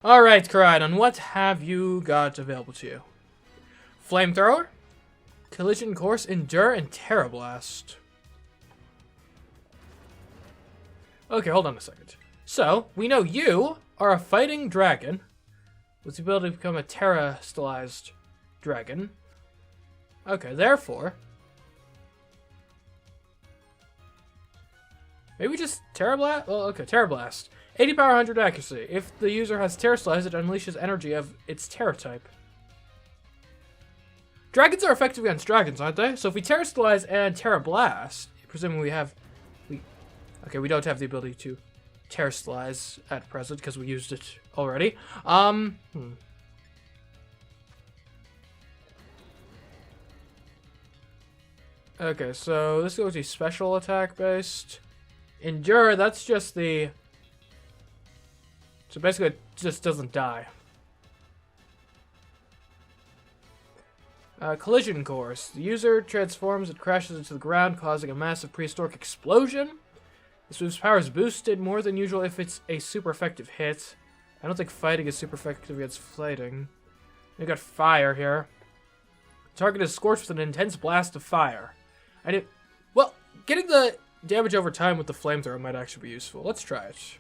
Alright, Koraidon, what have you got available to you? Flamethrower, Collision Course, Endure, and Terra Blast. Okay, hold on a second. So, we know you are a fighting dragon with the ability to become a terrestrialized dragon. Okay, therefore, maybe just Terra Blast? Well, okay, Terra Blast. 80 power, 100 accuracy. If the user has terrestrialized, it unleashes energy of its terra type. Dragons are effective against dragons, aren't they? So if we terrestrialize and Terra Blast, presumably we don't have the ability to terrestrialize at present because we used it already. Okay, so this goes to special attack based. Endure, that's just the... So basically it just doesn't die. Collision Course. The user transforms, it crashes into the ground, causing a massive prehistoric explosion. This move's power is boosted more than usual if it's a super effective hit. I don't think fighting is super effective against fighting. We got fire here. Target is scorched with an intense blast of fire. Well, getting the damage over time with the flamethrower might actually be useful. Let's try it.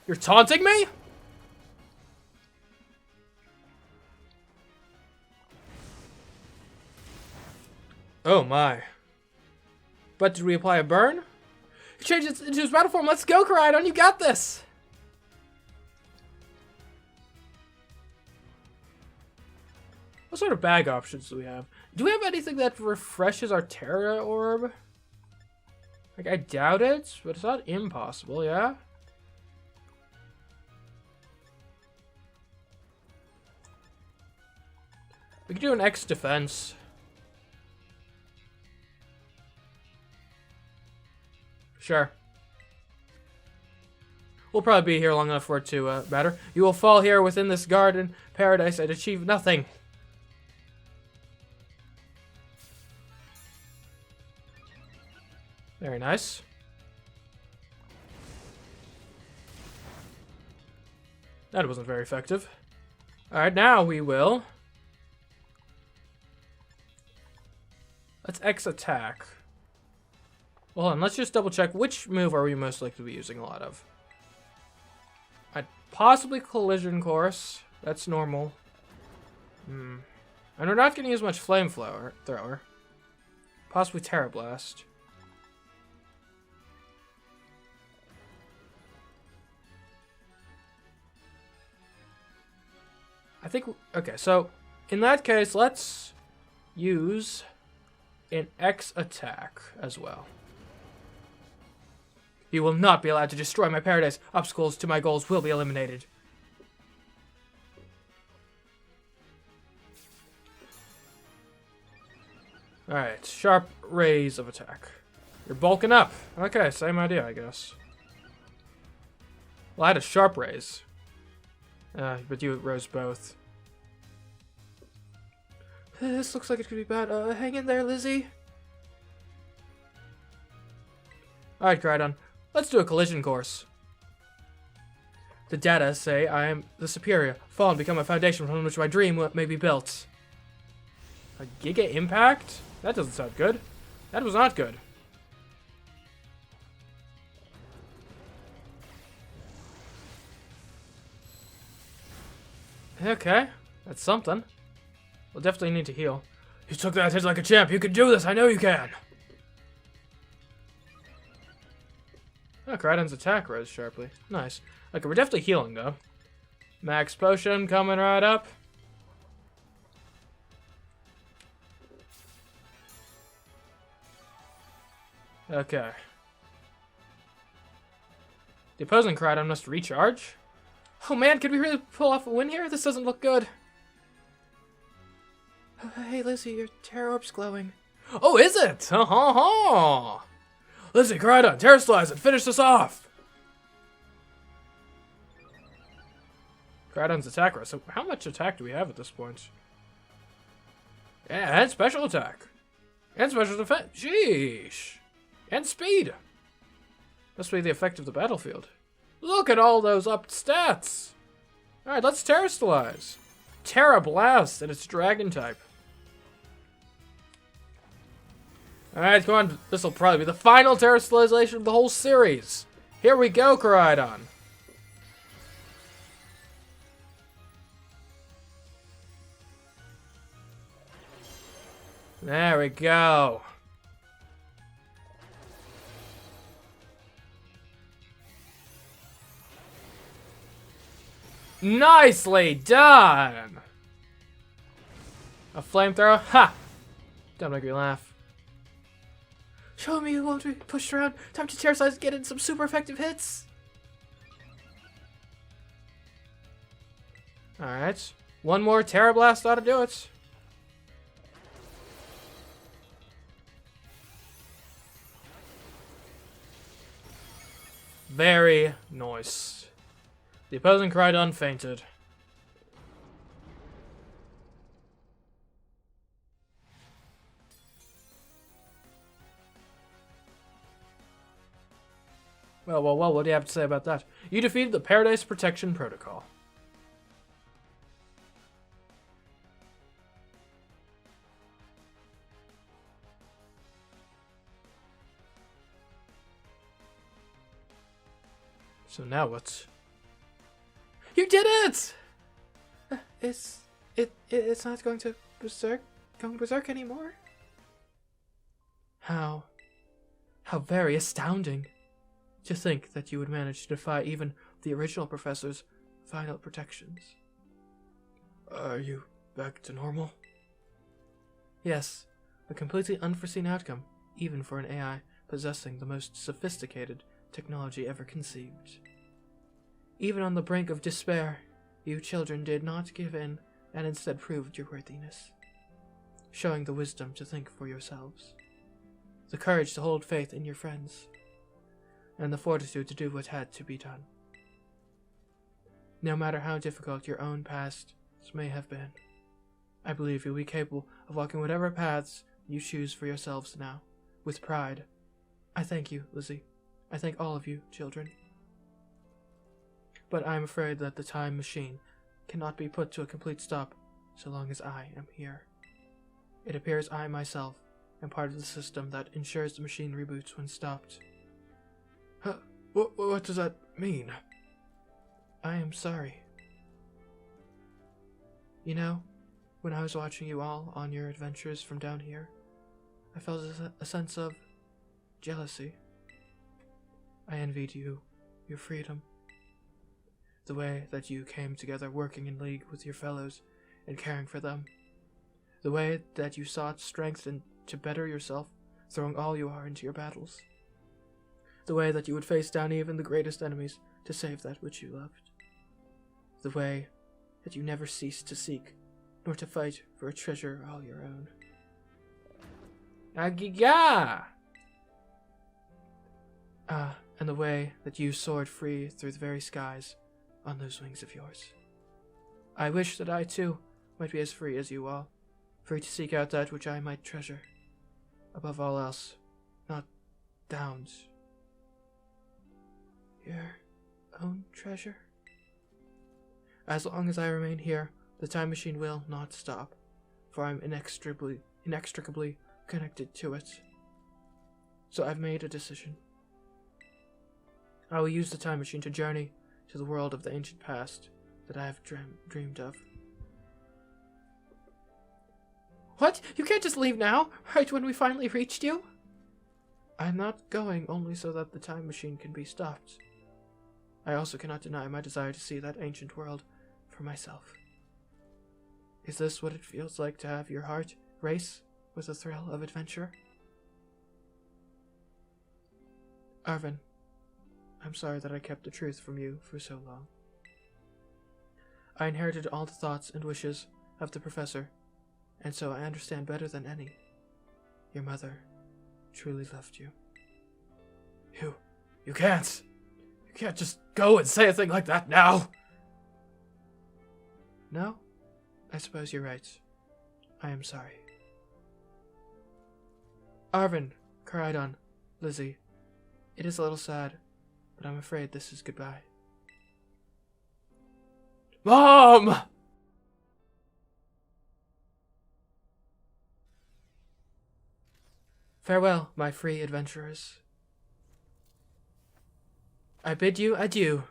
You're taunting me? Oh my. But did we apply a burn? He changed it into his battle form. Let's go, Koraidon. You got this. What sort of bag options do we have? Do we have anything that refreshes our Terra Orb? Like, I doubt it, but it's not impossible, yeah? We can do an X defense. Sure. We'll probably be here long enough for it to matter. You will fall here within this garden paradise and achieve nothing. Very nice. That wasn't very effective. Alright, now we will... Let's X attack. Well, hold on, let's just double check. Which move are we most likely to be using a lot of? I'd possibly Collision Course. That's normal. And we're not going to use much Flamethrower. Possibly Terra Blast. I think... Okay, so in that case, let's use an X attack as well. You will not be allowed to destroy my paradise. Obstacles to my goals will be eliminated. Alright, sharp rays of attack. You're bulking up. Okay, same idea, I guess. Well, I had a sharp raise. But you rose both. This looks like it could be bad. Hang in there, Lizzie. Alright, Koraidon. Let's do a collision course. The data say I am the superior. Fall and become a foundation from which my dream may be built. A Giga Impact? That doesn't sound good. That was not good. Okay, that's something. We'll definitely need to heal. You took that hit like a champ. You can do this. I know you can. Oh, Koraidon's attack rose sharply. Nice. Okay, we're definitely healing, though. Max Potion coming right up. Okay. The opposing Koraidon must recharge. Oh man, could we really pull off a win here? This doesn't look good. Hey, Lizzie, your Terra Orb's glowing. Oh, is it? Ha ha ha! Lizzie, Koraidon, terrestrialize and finish this off! Koraidon's attack rose. So how much attack do we have at this point? Yeah, and special attack. And special defense. Sheesh. And speed. Must be the effect of the battlefield. Look at all those up stats. Alright, let's Terrastalize. Terra Blast, and it's Dragon type. Alright, come on. This will probably be the final Terrastalization of the whole series. Here we go, Koraidon. There we go. Nicely done! A flamethrower? Ha! Don't make me laugh. Show me you won't be pushed around. Time to Terrastalize and get in some super effective hits. Alright. One more Terra Blast ought to do it. Very nice. The opposing Koraidon fainted. Well, what do you have to say about that? You defeated the Paradise Protection Protocol. So now what's... You did it! It's not going to berserk anymore? How very astounding. To think that you would manage to defy even the original professor's final protections. Are you back to normal? Yes, a completely unforeseen outcome, even for an AI possessing the most sophisticated technology ever conceived. Even on the brink of despair, you children did not give in and instead proved your worthiness, showing the wisdom to think for yourselves, the courage to hold faith in your friends, and the fortitude to do what had to be done. No matter how difficult your own past may have been, I believe you'll be capable of walking whatever paths you choose for yourselves now, with pride. I thank you, Lizzie. I thank all of you, children. But I am afraid that the time machine cannot be put to a complete stop so long as I am here. It appears I myself am part of the system that ensures the machine reboots when stopped. What does that mean? I am sorry. You know, when I was watching you all on your adventures from down here, I felt a sense of jealousy. I envied you, your freedom. The way that you came together working in league with your fellows and caring for them. The way that you sought strength and to better yourself, throwing all you are into your battles. The way that you would face down even the greatest enemies to save that which you loved. The way that you never ceased to seek, nor to fight for a treasure all your own. Agiga! And the way that you soared free through the very skies on those wings of yours. I wish that I too might be as free as you all, free to seek out that which I might treasure. Above all else, not Downs. Your own treasure? As long as I remain here, the time machine will not stop, for I'm inextricably connected to it. So I've made a decision. I will use the time machine to journey to the world of the ancient past that I have dreamed of. What? You can't just leave now, right when we finally reached you? I'm not going only so that the time machine can be stopped. I also cannot deny my desire to see that ancient world for myself. Is this what it feels like to have your heart race with the thrill of adventure? Arvin, I'm sorry that I kept the truth from you for so long. I inherited all the thoughts and wishes of the professor, and so I understand better than any. Your mother truly loved you. You can't. You can't just go and say a thing like that now. No? I suppose you're right. I am sorry. Arvin, Koraidon, Lizzie, it is a little sad, but I'm afraid this is goodbye. Mom! Farewell, my free adventurers. I bid you adieu.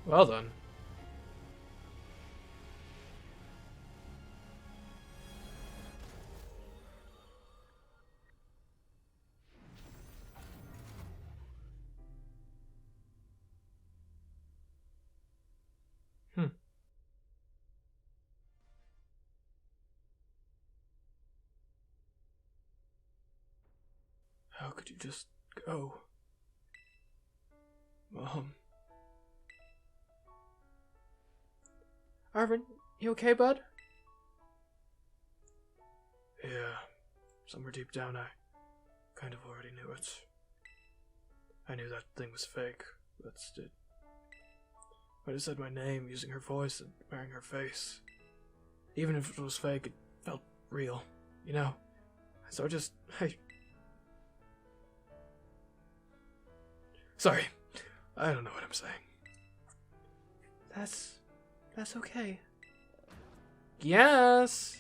Well done. How could you just go? Mom. Arvin, you okay, bud? Yeah. Somewhere deep down, I kind of already knew it. I knew that thing was fake. That's it. When it said my name, using her voice and wearing her face. Even if it was fake, it felt real, you know? So Sorry. I don't know what I'm saying. That's okay. Yes!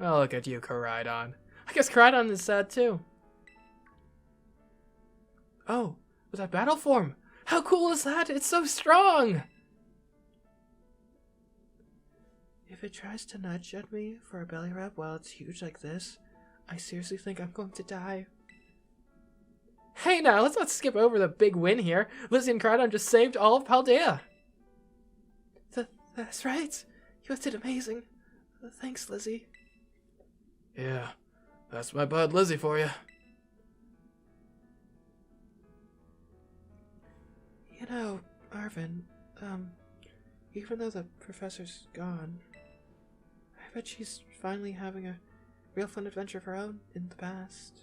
Oh, look at you, Koraidon. I guess Koraidon is sad too. Oh, with that battle form! How cool is that? It's so strong! If it tries to nudge at me for a belly rub while it's huge like this, I seriously think I'm going to die. Hey now, let's not skip over the big win here. Lizzie and Koraidon just saved all of Paldea. That's right. You did amazing. Thanks, Lizzie. Yeah, that's my bud Lizzie for you. You know, Arvin, even though the professor's gone, I bet she's finally having a real fun adventure of her own in the past.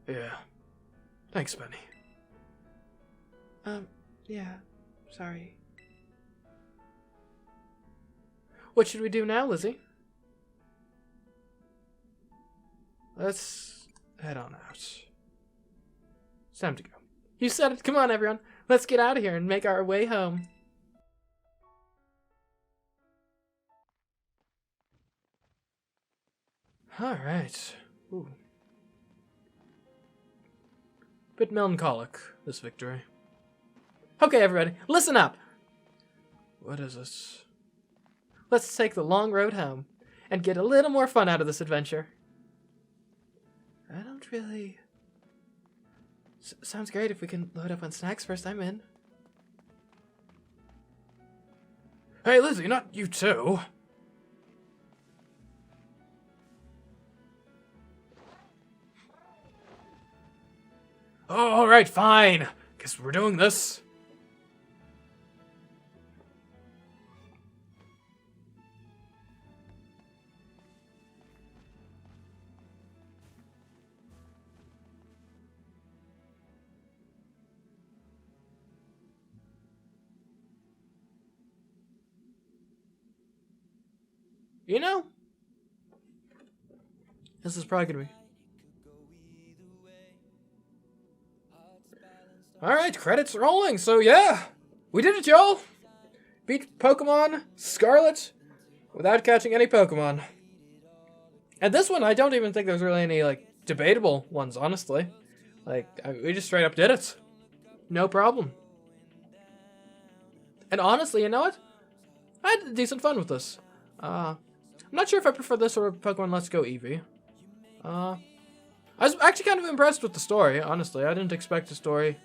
Yeah. Thanks, Benny. Yeah. Sorry. What should we do now, Lizzie? Let's head on out. It's time to go. You said it. Come on, everyone. Let's get out of here and make our way home. Alright. Ooh. Bit melancholic, this victory. Okay, everybody, listen up! What is this? Let's take the long road home and get a little more fun out of this adventure. I don't really... sounds great if we can load up on snacks first. I'm in. Hey, Lizzie, not you too. Oh, alright, fine. Guess we're doing this. You know, this is probably gonna be... Alright, credits rolling, so yeah! We did it, y'all! Beat Pokemon Scarlet without catching any Pokemon. And this one, I don't even think there's really any, like, debatable ones, honestly. Like, we just straight up did it. No problem. And honestly, you know what? I had decent fun with this. I'm not sure if I prefer this or Pokemon Let's Go Eevee. I was actually kind of impressed with the story, honestly. I didn't expect a story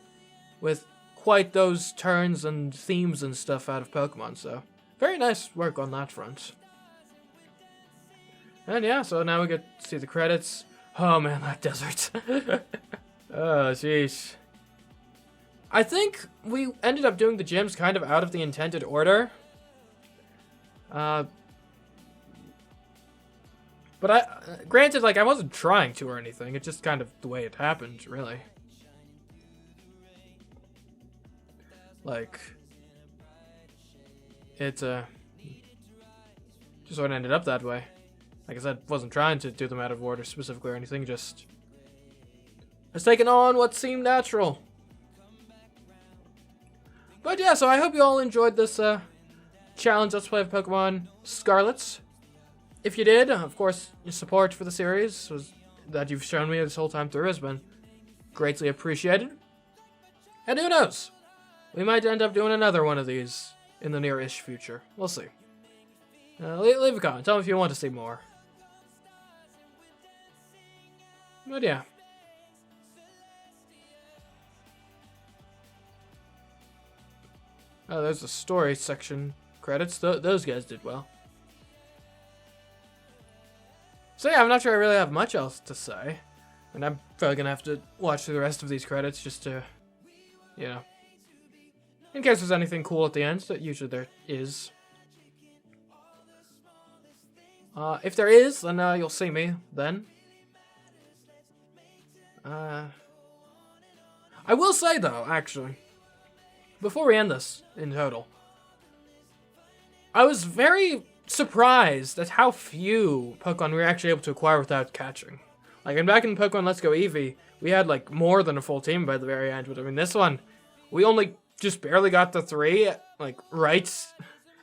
with quite those turns and themes and stuff out of Pokemon, so very nice work on that front. And yeah, so now we get to see the credits. Oh man, that desert. Oh, jeez. I think we ended up doing the gyms kind of out of the intended order. But granted, like, I wasn't trying to or anything. It's just kind of the way it happened, really. Like, it, just sort of ended up that way. Like I said, wasn't trying to do them out of order specifically or anything, just has taken on what seemed natural. But yeah, so I hope you all enjoyed this challenge Let's Play of Pokemon Scarlet. If you did, of course, your support for the series that you've shown me this whole time through has been greatly appreciated. And who knows? We might end up doing another one of these in the near-ish future. We'll see. Leave a comment. Tell me if you want to see more. But yeah. Oh, there's the story section credits. Those guys did well. So yeah, I'm not sure I really have much else to say. And I'm probably going to have to watch through the rest of these credits just to, you know, in case there's anything cool at the end, that usually there is. If there is, then you'll see me then. I will say though, actually, before we end this in total, I was very surprised at how few Pokemon we were actually able to acquire without catching. Like, and back in Pokemon Let's Go Eevee, we had like more than a full team by the very end, but I mean this one, we only just barely got the 3, like, right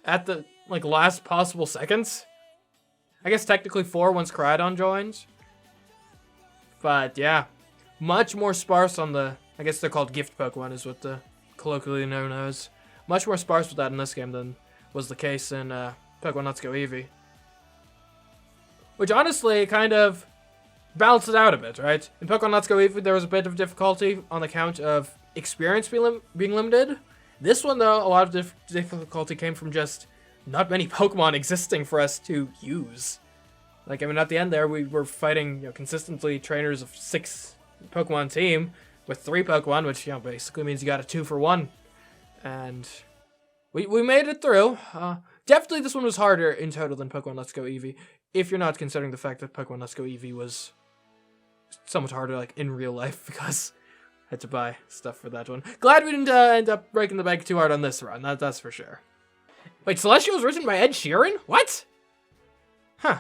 at the, like, last possible seconds. I guess technically 4 once Crydon joined. But yeah, much more sparse on the, I guess they're called gift Pokemon is what the colloquially known as. Much more sparse with that in this game than was the case in Pokemon Let's Go Eevee. Which honestly kind of balanced it out a bit, right? In Pokemon Let's Go Eevee there was a bit of difficulty on account of experience being limited. This one though, a lot of difficulty came from just not many Pokemon existing for us to use. Like, I mean, at the end there, we were fighting, you know, consistently trainers of 6 Pokemon team with 3 Pokemon, which, you know, basically means you got a 2-for-1. And we made it through. Definitely this one was harder in total than Pokemon Let's Go Eevee, if you're not considering the fact that Pokemon Let's Go Eevee was somewhat harder, like, in real life, because I had to buy stuff for that one. Glad we didn't end up breaking the bank too hard on this run, that's for sure. Wait, Celestial was written by Ed Sheeran? What? Huh.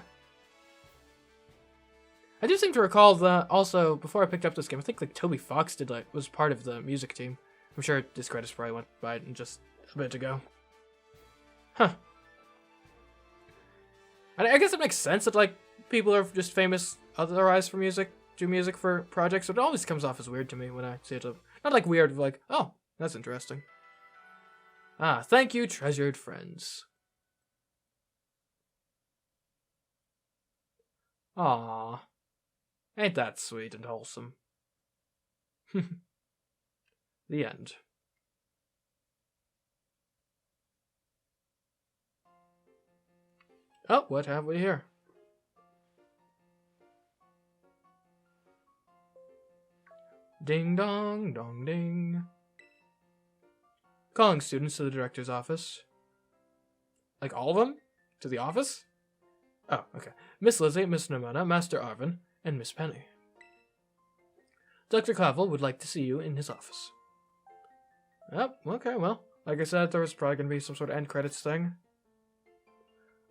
I do seem to recall that also, before I picked up this game, I think like Toby Fox was part of the music team. I'm sure this credits probably went by it just a bit ago. Huh. And I guess it makes sense that like people are just famous otherwise for music, do music for projects, but it always comes off as weird to me when I see it. Not like weird, like, oh, that's interesting. Ah, thank you, treasured friends. Aww. Ain't that sweet and wholesome. The end. Oh, what have we here? Ding dong, dong ding. Calling students to the director's office. Like all of them? To the office? Oh, okay. Miss Lizzie, Miss Nimona, Master Arvin, and Miss Penny. Dr. Clavel would like to see you in his office. Oh, okay, well, like I said, there was probably going to be some sort of end credits thing.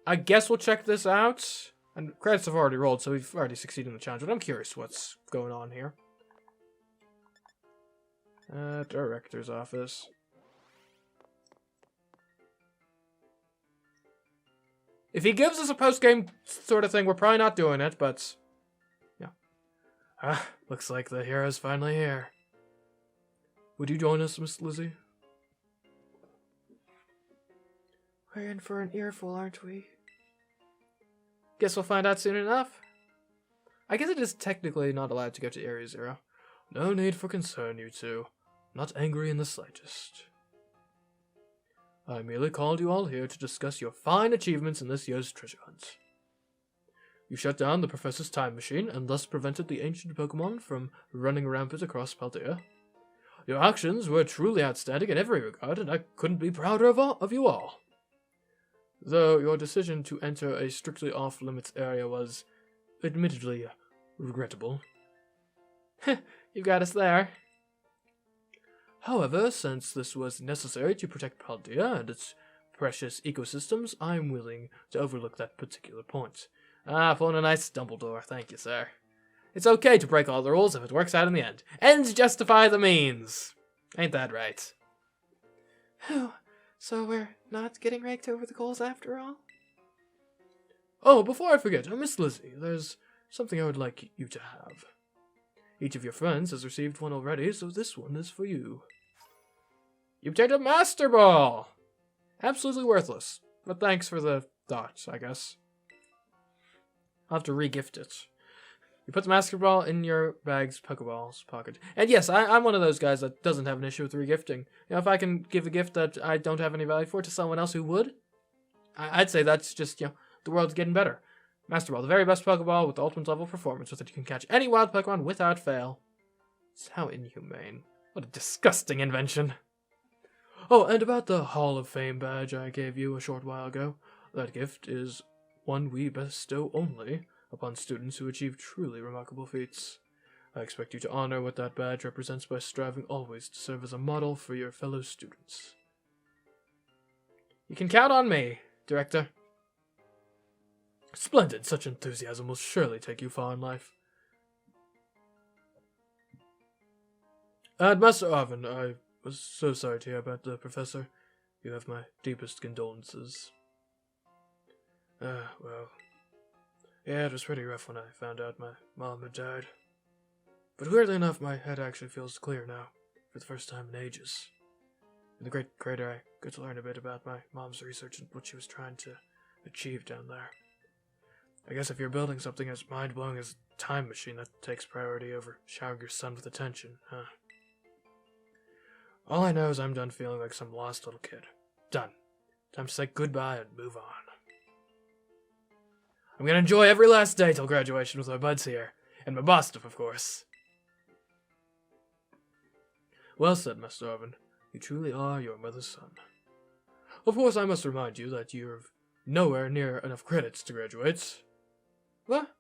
I guess we'll check this out. And credits have already rolled, so we've already succeeded in the challenge, but I'm curious what's going on here. Director's office. If he gives us a post-game sort of thing, we're probably not doing it, but yeah. Looks like the hero's finally here. Would you join us, Miss Lizzie? We're in for an earful, aren't we? Guess we'll find out soon enough. I guess it is technically not allowed to go to Area Zero. No need for concern, you two. Not angry in the slightest. I merely called you all here to discuss your fine achievements in this year's treasure hunt. You shut down the Professor's time machine and thus prevented the ancient Pokemon from running rampant across Paldea. Your actions were truly outstanding in every regard, and I couldn't be prouder of you all. Though your decision to enter a strictly off-limits area was, admittedly, regrettable. You got us there. However, since this was necessary to protect Paldea and its precious ecosystems, I'm willing to overlook that particular point. Ah, pulling a nice Dumbledore, thank you, sir. It's okay to break all the rules if it works out in the end. Ends justify the means. Ain't that right? Oh, so we're not getting raked over the coals after all? Oh, before I forget, Miss Lizzie, there's something I would like you to have. Each of your friends has received one already, so this one is for you. You obtained a Master Ball! Absolutely worthless, but thanks for the thought, I guess. I'll have to re-gift it. You put the Master Ball in your bag's Pokeballs pocket. And yes, I'm one of those guys that doesn't have an issue with re-gifting. You know, if I can give a gift that I don't have any value for to someone else who would, I'd say that's just, the world's getting better. Master Ball, the very best Pokeball with ultimate level performance with it you can catch any wild Pokemon without fail. It's how inhumane. What a disgusting invention. Oh, and about the Hall of Fame badge I gave you a short while ago. That gift is one we bestow only upon students who achieve truly remarkable feats. I expect you to honor what that badge represents by striving always to serve as a model for your fellow students. You can count on me, Director. Splendid, such enthusiasm will surely take you far in life. And Master Arvin, I was so sorry to hear about the Professor. You have my deepest condolences. Well. Yeah, it was pretty rough when I found out my mom had died. But weirdly enough, my head actually feels clear now, for the first time in ages. In the Great Crater, I got to learn a bit about my mom's research and what she was trying to achieve down there. I guess if you're building something as mind-blowing as a time machine, that takes priority over showering your son with attention, huh? All I know is I'm done feeling like some lost little kid. Done. Time to say goodbye and move on. I'm gonna enjoy every last day till graduation with my buds here. And my boss stuff, of course. Well said, Master Arvin. You truly are your mother's son. Of course, I must remind you that you've nowhere near enough credits to graduate. What?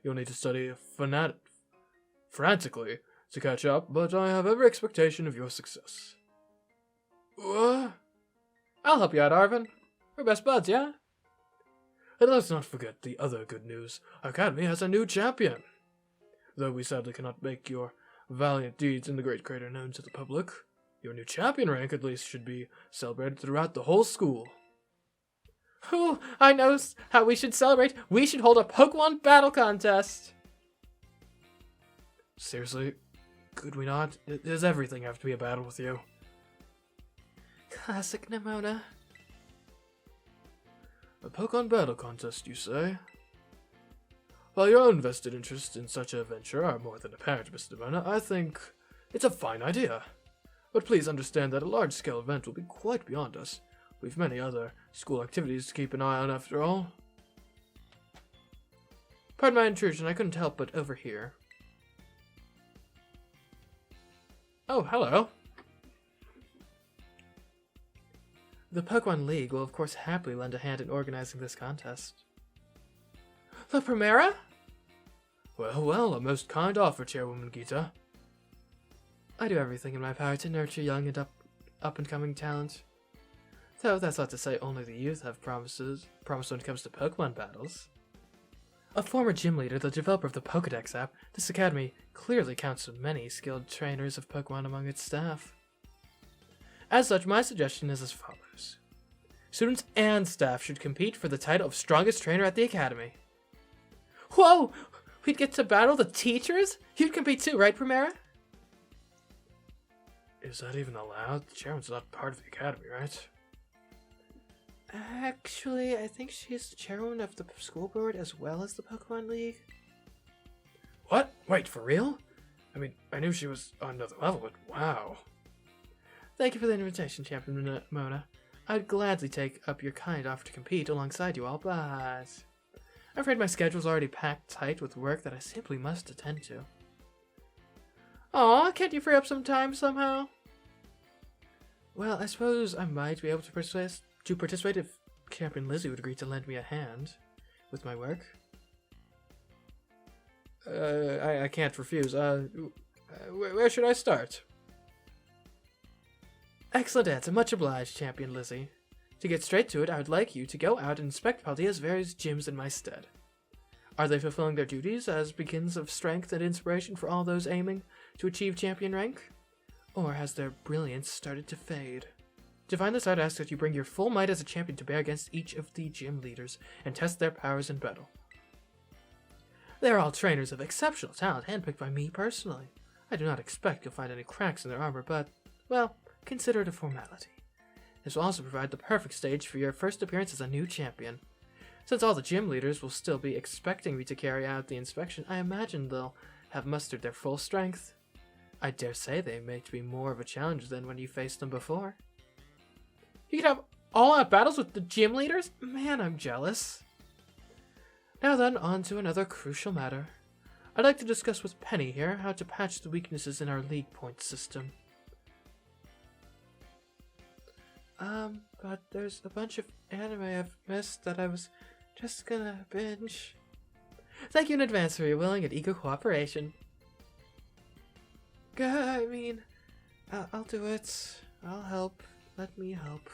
You'll need to study frantically to catch up, but I have every expectation of your success. What? I'll help you out, Arvin. We're best buds, yeah? And let's not forget the other good news. Our academy has a new champion. Though we sadly cannot make your valiant deeds in the Great Crater known to the public, your new champion rank at least should be celebrated throughout the whole school. Oh, I know how we should celebrate. We should hold a Pokemon battle contest. Seriously? Could we not? Does everything have to be a battle with you? Classic Nimona. A Pokemon battle contest, you say? While your own vested interests in such a venture are more than apparent, Mr. Nimona, I think it's a fine idea. But please understand that a large-scale event will be quite beyond us. We've many other school activities to keep an eye on after all. Pardon my intrusion, I couldn't help but overhear. Oh, hello. The Pokemon League will of course happily lend a hand in organizing this contest. La Primera? Well, a most kind offer, Chairwoman Gita. I do everything in my power to nurture young and up-and-coming talent. Though that's not to say only the youth have promised when it comes to Pokemon battles. A former gym leader, the developer of the Pokédex app, this academy clearly counts many skilled trainers of Pokemon among its staff. As such, my suggestion is as follows. Students and staff should compete for the title of strongest trainer at the academy. Whoa! We'd get to battle the teachers? You'd compete too, right, Primera? Is that even allowed? The chairman's not part of the academy, right? Actually, I think she's the chairwoman of the school board as well as the Pokemon League. What? Wait, for real? I mean, I knew she was on another level, but wow. Thank you for the invitation, Champion Mona. I'd gladly take up your kind offer to compete alongside you all, but I'm afraid my schedule's already packed tight with work that I simply must attend to. Aw, can't you free up some time somehow? Well, I suppose I might be able to participate if Champion Lizzie would agree to lend me a hand with my work. I can't refuse. Where should I start? Excellent answer. Much obliged, Champion Lizzie. To get straight to it, I would like you to go out and inspect Paldea's various gyms in my stead. Are they fulfilling their duties as beacons of strength and inspiration for all those aiming to achieve champion rank? Or has their brilliance started to fade? To find this out, I ask that you bring your full might as a champion to bear against each of the gym leaders and test their powers in battle. They are all trainers of exceptional talent, handpicked by me personally. I do not expect you'll find any cracks in their armor, but, well, consider it a formality. This will also provide the perfect stage for your first appearance as a new champion. Since all the gym leaders will still be expecting me to carry out the inspection, I imagine they'll have mustered their full strength. I dare say they may be more of a challenge than when you faced them before. You can have all-out battles with the gym leaders? Man, I'm jealous. Now then, on to another crucial matter. I'd like to discuss with Penny here how to patch the weaknesses in our league point system. But there's a bunch of anime I've missed that I was just gonna binge. Thank you in advance for your willing and eager cooperation. I'll do it. I'll help. Let me help.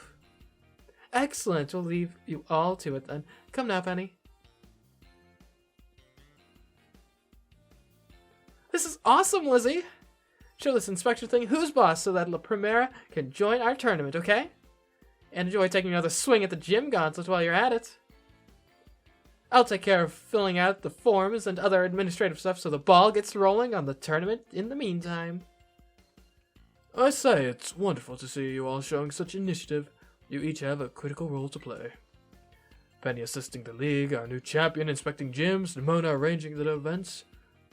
Excellent. We'll leave you all to it then. Come now, Penny. This is awesome, Lizzie. Show this inspection thing who's boss so that La Primera can join our tournament, okay? And enjoy taking another swing at the gym gauntlet while you're at it. I'll take care of filling out the forms and other administrative stuff so the ball gets rolling on the tournament in the meantime. I say, it's wonderful to see you all showing such initiative. You each have a critical role to play. Penny assisting the league, our new champion inspecting gyms, Nimona arranging the events.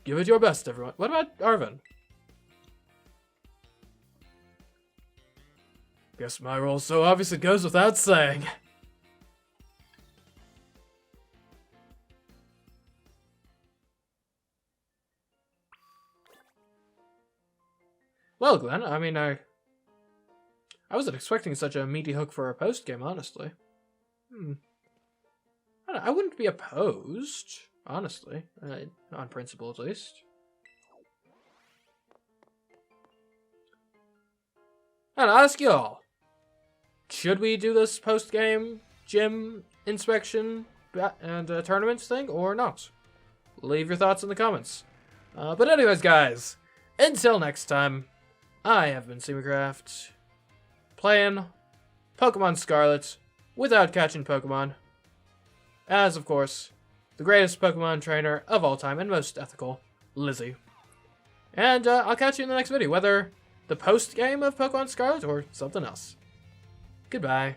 Give it your best, everyone. What about Arvin? Guess my role so obviously goes without saying. Well, Glenn, I wasn't expecting such a meaty hook for a post-game, honestly. I wouldn't be opposed, honestly. On principle, at least. And I'll ask you all. Should we do this post-game gym inspection and tournaments thing, or not? Leave your thoughts in the comments. But anyways, guys, until next time, I have been CMeeCraft, playing Pokemon Scarlet without catching Pokemon, as, of course, the greatest Pokemon trainer of all time and most ethical, Lizzie. And I'll catch you in the next video, whether the post-game of Pokemon Scarlet or something else. Goodbye.